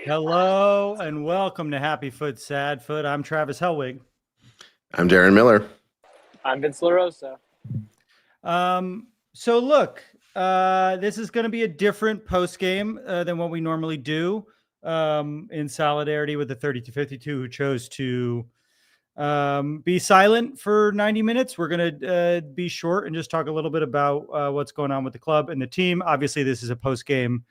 Hello and welcome to Happy Foot, Sad Foot. I'm Travis Hellwig. I'm Darren Miller. I'm Vince LaRosa. So look, this is going to be a different post game than what we normally do. In solidarity with the 3252 who chose to be silent for 90 minutes. We're going to be short and just talk a little bit about what's going on with the club and the team. Obviously, this is a post game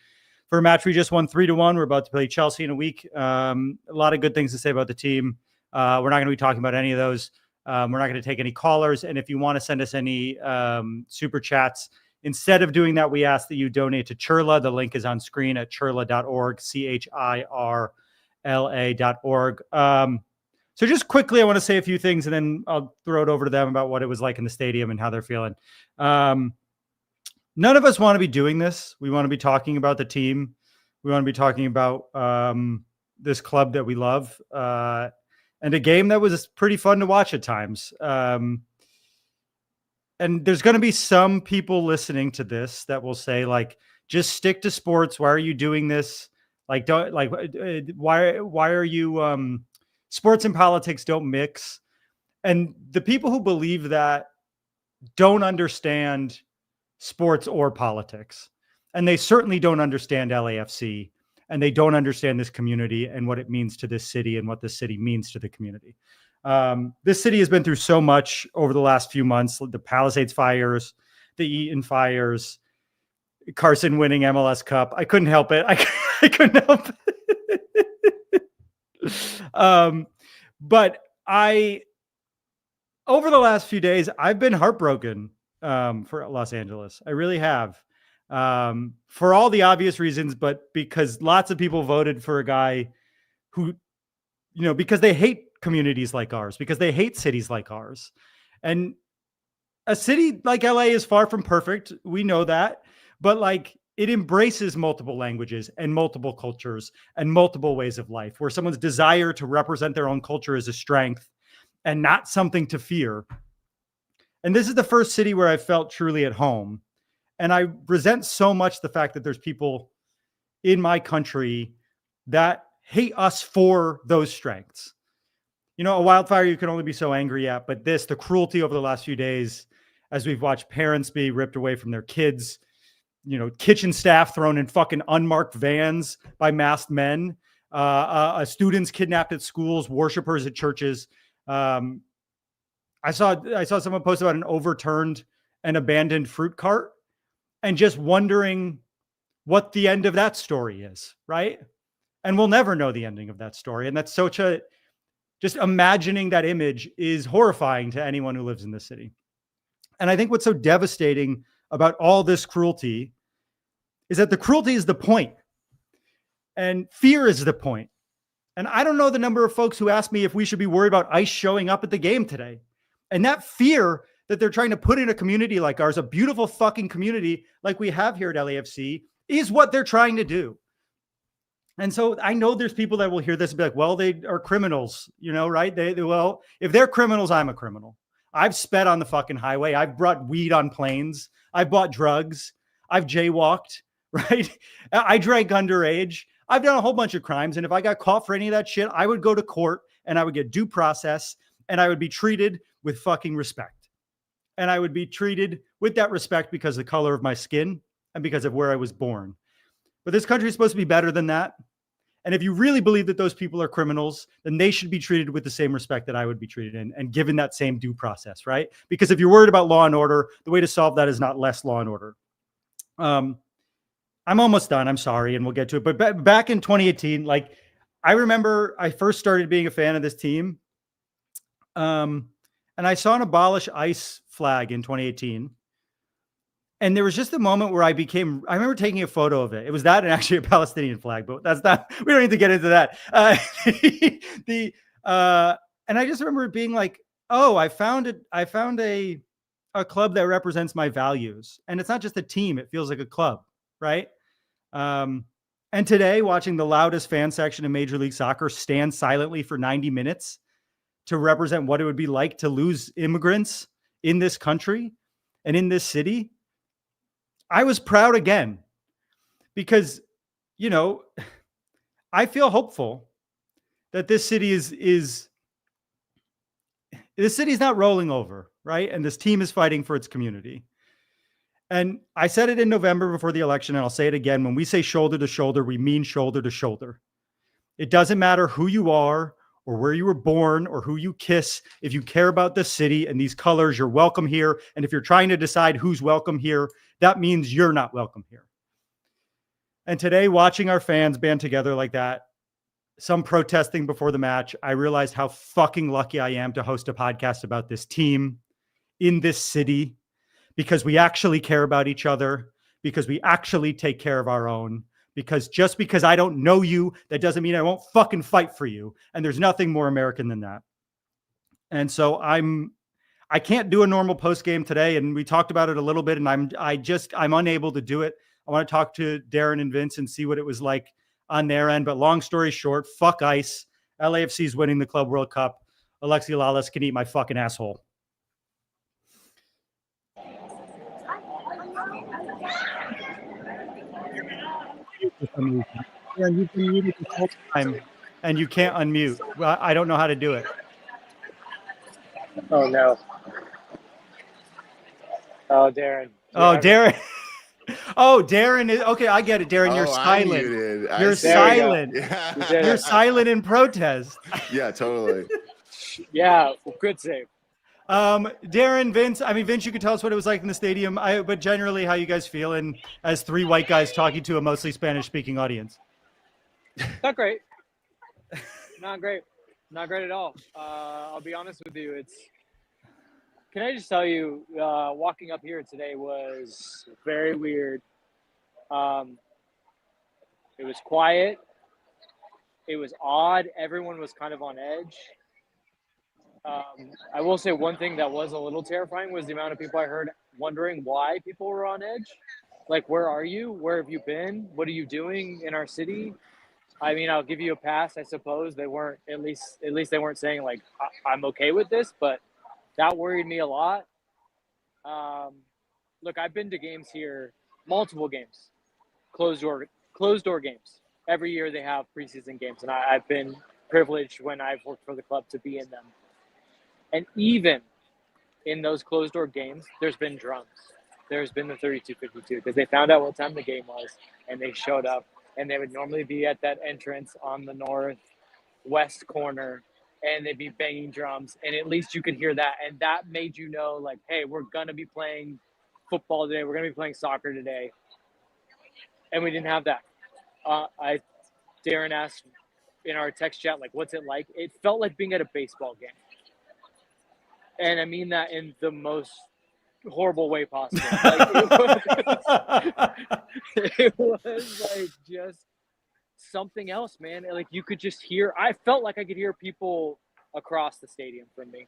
for a match we just won 3-1. We're about to play Chelsea in a week. A lot of good things to say about the team. We're not going to be talking about any of those. We're not going to take any callers. And if you want to send us any super chats, instead of doing that, we ask that you donate to Chirla. The link is on screen at chirla.org, CHIRLA.org. So just quickly, I want to say a few things, and then I'll throw it over to them about what it was like in the stadium and how they're feeling. None of us want to be doing this. We want to be talking about the team. We want to be talking about this club that we love and a game that was pretty fun to watch at times. And there's going to be some people listening to this that will say, like, just stick to sports. Why are you doing this? Like, don't like, why are you, sports and politics don't mix. And the people who believe that don't understand sports or politics. And they certainly don't understand LAFC, and they don't understand this community and what it means to this city and what this city means to the community. This city has been through so much over the last few months, the Palisades fires, the Eaton fires, Carson winning MLS Cup. I couldn't help it. I couldn't help it. But over the last few days, I've been heartbroken for Los Angeles. I really have, for all the obvious reasons, but because lots of people voted for a guy who, because they hate communities like ours, because they hate cities like ours. And a city like LA is far from perfect. We know that, but like it embraces multiple languages and multiple cultures and multiple ways of life, where someone's desire to represent their own culture is a strength and not something to fear. And this is the first city where I felt truly at home. And I resent so much the fact that there's people in my country that hate us for those strengths. A wildfire you can only be so angry at, but the cruelty over the last few days, as we've watched parents be ripped away from their kids, kitchen staff thrown in fucking unmarked vans by masked men, students kidnapped at schools, worshipers at churches. I saw someone post about an overturned and abandoned fruit cart, and just wondering what the end of that story is, right? And we'll never know the ending of that story. And that's just imagining that image is horrifying to anyone who lives in the city. And I think what's so devastating about all this cruelty is that the cruelty is the point, and fear is the point. And I don't know the number of folks who ask me if we should be worried about ICE showing up at the game today. And that fear that they're trying to put in a community like ours, a beautiful fucking community like we have here at LAFC, is what they're trying to do. And so I know there's people that will hear this and be like, well, they are criminals, right? Well, if they're criminals, I'm a criminal. I've sped on the fucking highway. I've brought weed on planes. I've bought drugs. I've jaywalked, right? I drank underage. I've done a whole bunch of crimes. And if I got caught for any of that shit, I would go to court and I would get due process and I would be treated with fucking respect. And I would be treated with that respect because of the color of my skin and because of where I was born. But this country is supposed to be better than that. And if you really believe that those people are criminals, then they should be treated with the same respect that I would be treated in and given that same due process, right? Because if you're worried about law and order, the way to solve that is not less law and order. I'm almost done. I'm sorry. And we'll get to it. But back in 2018, I remember I first started being a fan of this team. And I saw an abolish ICE flag in 2018. And there was just a moment where I remember taking a photo of it. It was that and actually a Palestinian flag, but we don't need to get into that. And I just remember it being like, oh, I found a club that represents my values. And it's not just a team. It feels like a club, right? And today, watching the loudest fan section in Major League Soccer stand silently for 90 minutes to represent what it would be like to lose immigrants in this country and in this city, I was proud again because, I feel hopeful that this city is not rolling over, right? And this team is fighting for its community. And I said it in November before the election, and I'll say it again. When we say shoulder to shoulder, we mean shoulder to shoulder. It doesn't matter who you are or where you were born or who you kiss. If you care about the city and these colors, you're welcome here. And if you're trying to decide who's welcome here, that means you're not welcome here. And today, watching our fans band together like that, some protesting before the match, I realized how fucking lucky I am to host a podcast about this team in this city, because we actually care about each other, because we actually take care of our own, because just because I don't know you, that doesn't mean I won't fucking fight for you. And there's nothing more American than that. And so I can't do a normal post game today. And we talked about it a little bit, and I'm unable to do it. I want to talk to Darren and Vince and see what it was like on their end. But long story short, fuck ICE. LAFC is winning the Club World Cup. Alexi Lalas can eat my fucking asshole. Yeah, you've been muted this whole time, and you can't unmute. Well, I don't know how to do it. Oh no. Oh, Darren. Oh, Darren. Oh, Darren is okay. I get it, Darren. You're silent. You're silent. Yeah. You're silent in protest. Yeah, totally. Yeah, good save. Darren, Vince. I mean, Vince, you could tell us what it was like in the stadium. But generally, how you guys feeling as three white guys talking to a mostly Spanish-speaking audience? Not great. Not great. Not great at all. I'll be honest with you. Can I just tell you, walking up here today was very weird. It was quiet. It was odd. Everyone was kind of on edge. I will say one thing that was a little terrifying was the amount of people I heard wondering why people were on edge. Like, where are you? Where have you been? What are you doing in our city? I mean, I'll give you a pass, I suppose. They weren't, at least they weren't saying like, I'm okay with this, but that worried me a lot. Look, I've been to games here, multiple games, closed door games. Every year they have preseason games, and I've been privileged when I've worked for the club to be in them. And even in those closed door games, there's been drums. There's been the 32-52 because they found out what time the game was, and they showed up. And they would normally be at that entrance on the northwest corner, and they'd be banging drums. And at least you could hear that. And that made you know, like, hey, we're going to be playing football today. We're going to be playing soccer today. And we didn't have that. Darren asked in our text chat, like, what's it like? It felt like being at a baseball game. And I mean that in the most horrible way possible. Like, it was like just something else, man. Like, you could just hear, I felt like I could hear people across the stadium from me.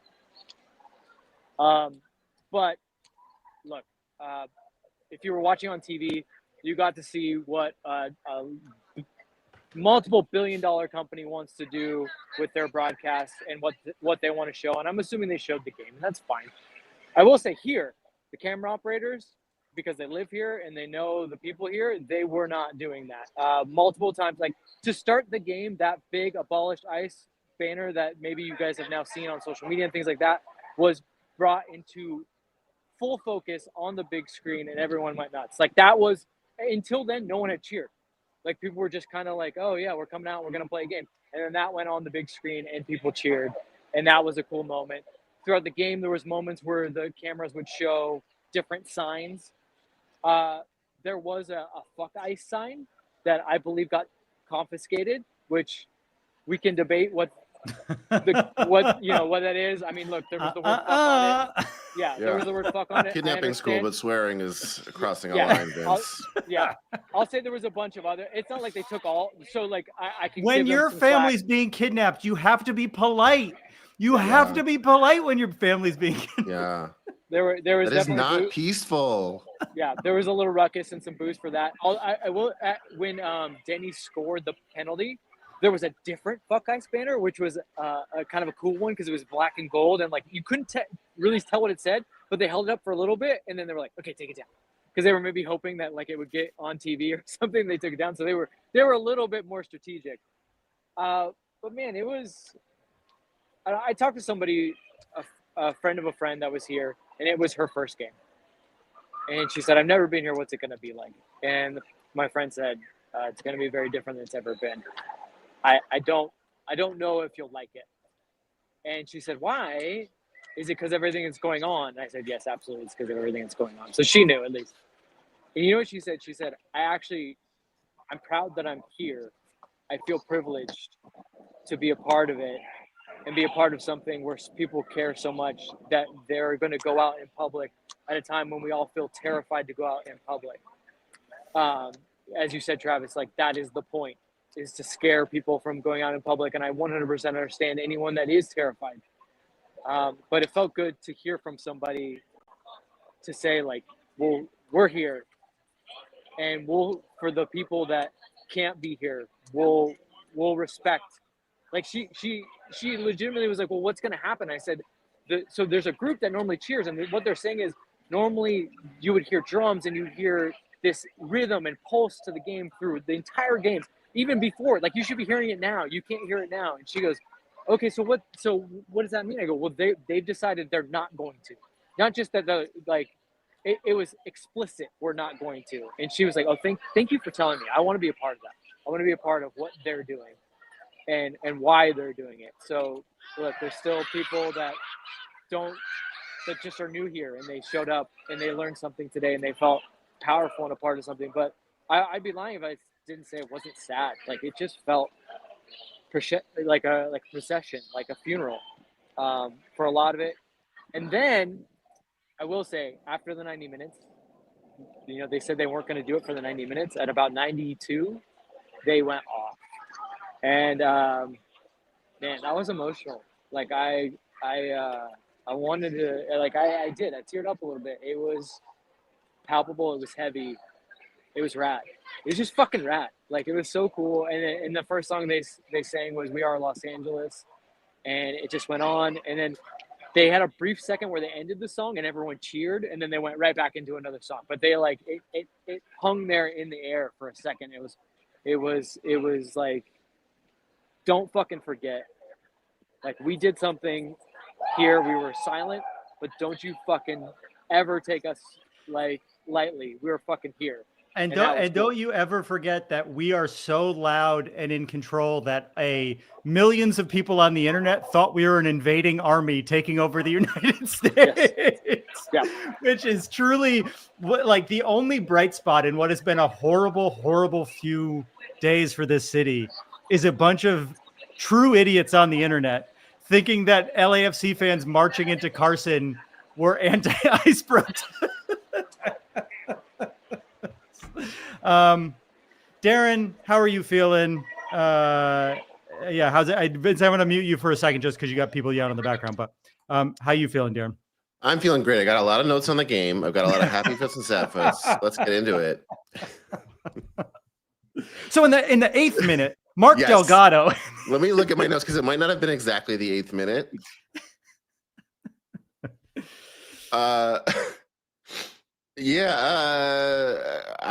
But look, if you were watching on TV, you got to see what a multiple billion-dollar company wants to do with their broadcast and what they want to show. And I'm assuming they showed the game, and that's fine. I will say here, the camera operators, because they live here and they know the people here, they were not doing that. Multiple times, like to start the game, that big abolished ICE banner that maybe you guys have now seen on social media and things like that was brought into full focus on the big screen, and everyone went nuts. Like, that was, until then, no one had cheered. Like, people were just kind of like, oh yeah, we're coming out, we're going to play a game. And then that went on the big screen and people cheered. And that was a cool moment. Throughout the game, there was moments where the cameras would show different signs. There was a fuck ICE sign that I believe got confiscated, which we can debate what that is. I mean, look, there was the word fuck on it. Yeah, there was the word fuck on it. Kidnapping school, but swearing is crossing a line, Vince. I'll say there was a bunch of other. It's not like they took all. So like I can. When your family's being kidnapped, you have to be polite. You have to be polite when your family's being kidnapped. Yeah. There was. That is not peaceful. Yeah, there was a little ruckus and some booze for that. I will. When Denny scored the penalty, there was a different fuck ICE banner, which was a kind of a cool one because it was black and gold, and like you couldn't really tell what it said, but they held it up for a little bit, and then they were like, "Okay, take it down," because they were maybe hoping that like it would get on TV or something. They took it down, so they were a little bit more strategic. But man, it was. I talked to somebody, a friend of a friend that was here, and it was her first game. And she said, "I've never been here. What's it going to be like?" And my friend said, "It's going to be very different than it's ever been. I don't know if you'll like it." And she said, "Why? Is it because everything is going on?" And I said, "Yes, absolutely. It's because of everything that's going on." So she knew at least. And you know what she said? She said, I'm proud that I'm here. I feel privileged to be a part of it and be a part of something where people care so much that they're going to go out in public at a time when we all feel terrified to go out in public. As you said, Travis, like that is the point, is to scare people from going out in public. And I 100% understand anyone that is terrified. But it felt good to hear from somebody to say like, well, we're here, and for the people that can't be here, we'll respect. Like she legitimately was like, well, what's going to happen? I said, so there's a group that normally cheers, and what they're saying is normally you would hear drums and you hear this rhythm and pulse to the game through the entire game, even before, like you should be hearing it now. You can't hear it now. And she goes, okay, so what does that mean? I go, well, they've decided they're not going to. Not just that it was explicit, we're not going to. And she was like, oh, thank you for telling me. I want to be a part of that. I want to be a part of what they're doing and why they're doing it. So look, there's still people that just are new here, and they showed up and they learned something today and they felt powerful and a part of something. But I'd be lying if I didn't say it wasn't sad. Like it just felt like a procession, like a funeral, for a lot of it. And then I will say, after the 90 minutes, they said they weren't going to do it for the 90 minutes. At about 92, they went off. And man, that was emotional. Like I wanted to, like I did. I teared up a little bit. It was palpable. It was heavy. It was rad. It was just fucking rad. Like it was so cool. And the first song they sang was "We Are Los Angeles," and it just went on. And then they had a brief second where they ended the song and everyone cheered, and then they went right back into another song. But they like it hung there in the air for a second. It was like, don't fucking forget. Like we did something here. We were silent, but don't you fucking ever take us like lightly. We were fucking here. And don't you ever forget that we are so loud and in control that millions of people on the internet thought we were an invading army taking over the United States. Yes. Yeah. Which is truly like the only bright spot in what has been a horrible, horrible few days for this city is a bunch of true idiots on the internet thinking that LAFC fans marching into Carson were anti-ICE protests. Darren, how are you feeling? Yeah, how's it? Vince, I'm going to mute you for a second just because you got people yelling in the background. But how you feeling, Darren? I'm feeling great. I got a lot of notes on the game. I've got a lot of happy foots and sad foots. Let's get into it. So in the 8th minute, Mark Delgado. Let me look at my notes because it might not have been exactly the 8th minute. I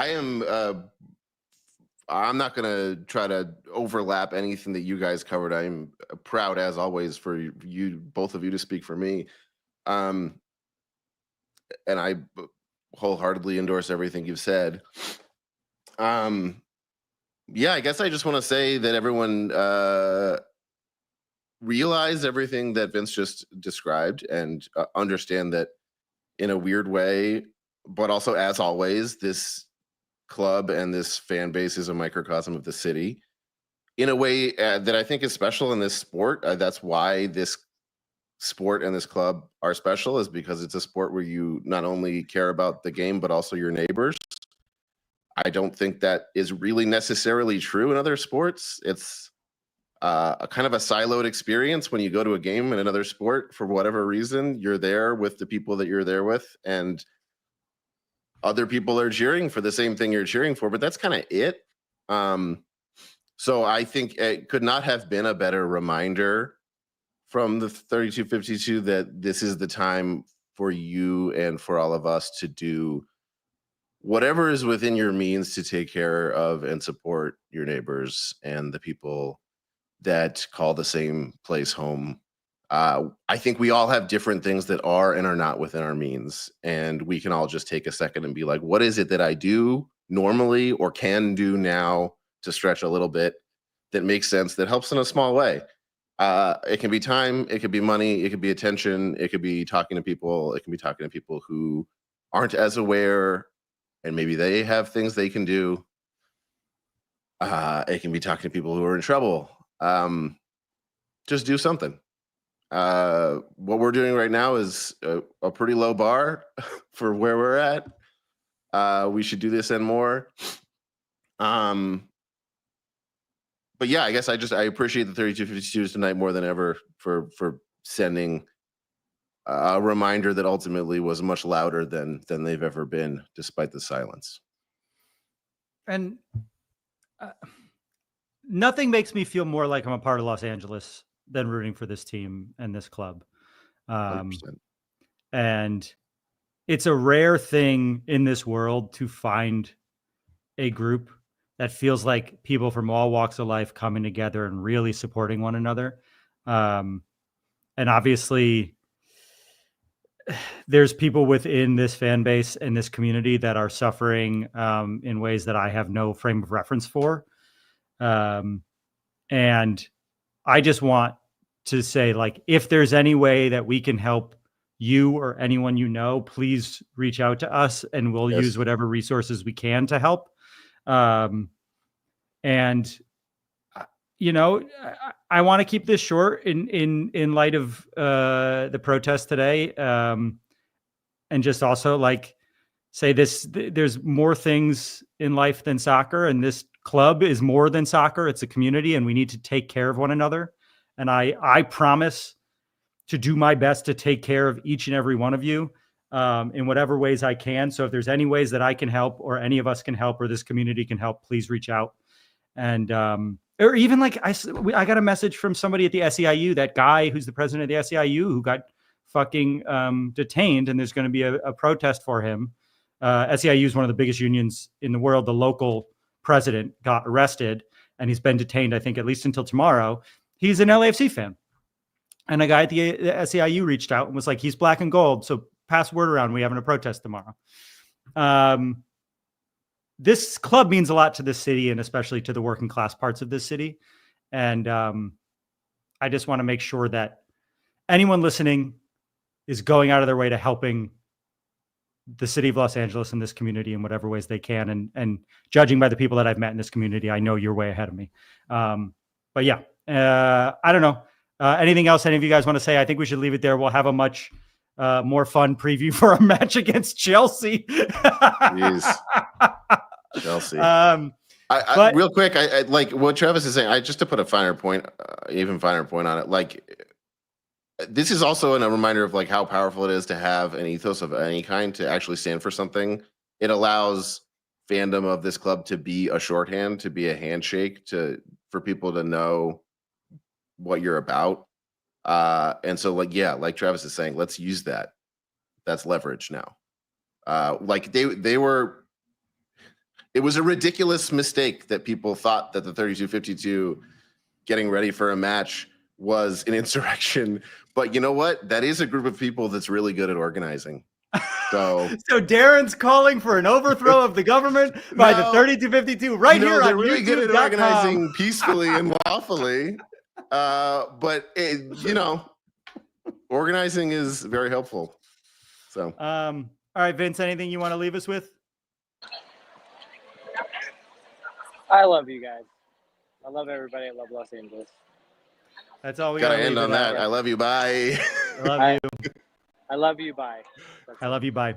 am. I'm not going to try to overlap anything that you guys covered. I'm proud, as always, for you, both of you, to speak for me. And I wholeheartedly endorse everything you've said. I guess I just want to say that everyone realize everything that Vince just described and understand that in a weird way, but also, as always, this club and this fan base is a microcosm of the city in a way that I think is special in this sport. That's why this sport and this club are special, is because it's a sport where you not only care about the game, but also your neighbors. I don't think that is really necessarily true in other sports. It's a kind of a siloed experience when you go to a game in another sport. For whatever reason, you're there with the people that you're there with, and other people are cheering for the same thing you're cheering for, but that's kind of it. So I think it could not have been a better reminder from the 3252 that this is the time for you and for all of us to do whatever is within your means to take care of and support your neighbors and the people that call the same place home. I think we all have different things that are and are not within our means. And we can all just take a second and be like, what is it that I do normally or can do now to stretch a little bit that makes sense, that helps in a small way? It can be time, it could be money, it could be attention, it could be talking to people, it can be talking to people who aren't as aware and maybe they have things they can do. It can be talking to people who are in trouble. Just do something. What we're doing right now is a pretty low bar for where we're at. We should do this and more. But yeah, I guess I appreciate the 3252s tonight more than ever for sending a reminder that ultimately was much louder than they've ever been, despite the silence. And nothing makes me feel more like I'm a part of Los Angeles than rooting for this team and this club. 100%. And it's a rare thing in this world to find a group that feels like people from all walks of life coming together and really supporting one another. And obviously, there's people within this fan base and this community that are suffering in ways that I have no frame of reference for. And I just want to say, like, if there's any way that we can help you or anyone you know, please reach out to us and we'll use whatever resources we can to help. And you know, I want to keep this short in light of the protest today, and just also like say this: there's more things in life than soccer, and this club is more than soccer. It's a community, and we need to take care of one another. And I promise to do my best to take care of each and every one of you in whatever ways I can. So if there's any ways that I can help, or any of us can help, or this community can help, please reach out. And or even like I got a message from somebody at the SEIU, that guy who's the president of the SEIU, who got fucking detained, and there's going to be a protest for him. SEIU is one of the biggest unions in the world. The local president got arrested, and he's been detained, I think, at least until tomorrow. He's an LAFC fan. And a guy at the SEIU reached out and was like, he's black and gold, so pass word around. We're having a protest tomorrow. This club means a lot to this city, and especially to the working class parts of this city. And I just want to make sure that anyone listening is going out of their way to helping the city of Los Angeles and this community in whatever ways they can. And judging by the people that I've met in this community, I know you're way ahead of me. But yeah, I don't know. Anything else any of you guys want to say? I think we should leave it there. We'll have a much more fun preview for our match against Chelsea. Chelsea. But real quick, I like what Travis is saying. Just to put a finer point, even finer point on it. Like, this is also a reminder of like how powerful it is to have an ethos of any kind, to actually stand for something. It allows fandom of this club to be a shorthand, to be a handshake, for people to know what you're about. And so, like, yeah, like Travis is saying, let's use that. That's leverage now. Like they were. It was a ridiculous mistake that people thought that the 3252 getting ready for a match was an insurrection. But you know what? That is a group of people that's really good at organizing. So Darren's calling for an overthrow of the government by the 3252 right here. They're on really good at YouTube.com. organizing peacefully and lawfully. But organizing is very helpful. So, all right, Vince, anything you want to leave us with? I love you guys. I love everybody. I love Los Angeles. That's all we gotta got to end on that. I love you. Bye. I love you. I love you. Bye. I love you. Bye.